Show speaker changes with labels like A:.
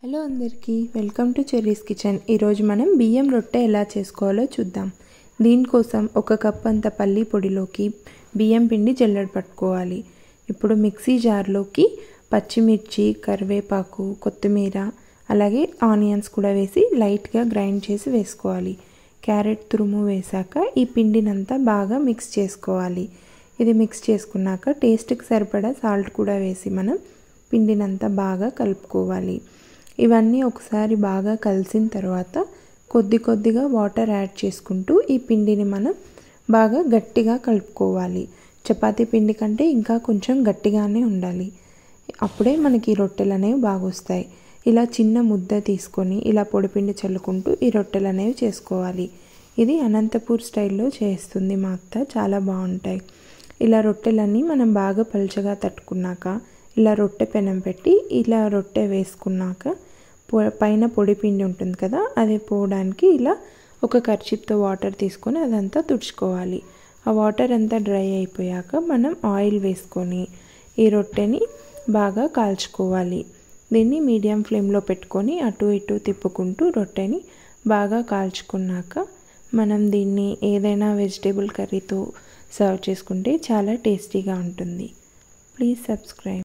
A: Hello అందరికీ welcome to cherries kitchen. ఈరోజు మనం బియ్యం రొట్టె ఎలా చేసుకోవాలో చూద్దాం। దీనికోసం ఒక కప్ అంత పల్లి పొడిలోకి బియ్యం పిండి జల్లెడ పట్టుకోవాలి। ఇప్పుడు మిక్సీ జార్లోకి పచ్చిమిర్చి, కరివేపాకు, కొత్తిమీర అలాగే ఆనియన్స్ కూడా వేసి లైట్గా గ్రైండ్ చేసి వేసుకోవాలి। క్యారెట్ తురుము వేసాక ఈ పిండినంతా బాగా మిక్స్ చేసుకోవాలి। ఇది మిక్స్ చేసుకున్నాక టేస్ట్కి సరిపడా సాల్ట్ కూడా వేసి మనం పిండినంతా బాగా కలుపుకోవాలి। ఇవన్నీ ఒకసారి బాగా కలిసిన తర్వాత కొద్దిగా వాటర్ యాడ్ చేసుకుంటూ ఈ పిండిని మనం బాగా గట్టిగా కలుపుకోవాలి। చపాతీ పిండి కంటే ఇంకా కొంచెం గట్టిగానే ఉండాలి, అప్పుడే మనకి రొట్టెలు అనేవి బాగా వస్తాయి। ఇలా చిన్న ముద్ద తీసుకొని ఇలా పొడిపిండి చల్లుకుంటూ ఈ రొట్టెలు అనేవి చేసుకోవాలి। ఇది అనంతపూర్ స్టైల్లో చేస్తుంది మా అత్త, చాలా బాగుంటాయి। ఇలా రొట్టెలన్నీ మనం బాగా పలుచగా తట్టుకున్నాక ఇలా రొట్టె పెనం పెట్టి ఇలా రొట్టె వేసుకున్నాక పైన పొడి పిండి ఉంటుంది కదా, అది పోవడానికి ఇలా ఒక కర్చీప్తో వాటర్ తీసుకొని అదంతా తుడుచుకోవాలి। ఆ వాటర్ అంతా డ్రై అయిపోయాక మనం ఆయిల్ వేసుకొని ఈ రొట్టెని బాగా కాల్చుకోవాలి। దీన్ని మీడియం ఫ్లేమ్లో పెట్టుకొని అటు ఇటు తిప్పుకుంటూ రొట్టెని బాగా కాల్చుకున్నాక మనం దీన్ని ఏదైనా వెజిటేబుల్ కర్రీతో సర్వ్ చేసుకుంటే చాలా టేస్టీగా ఉంటుంది। Please subscribe.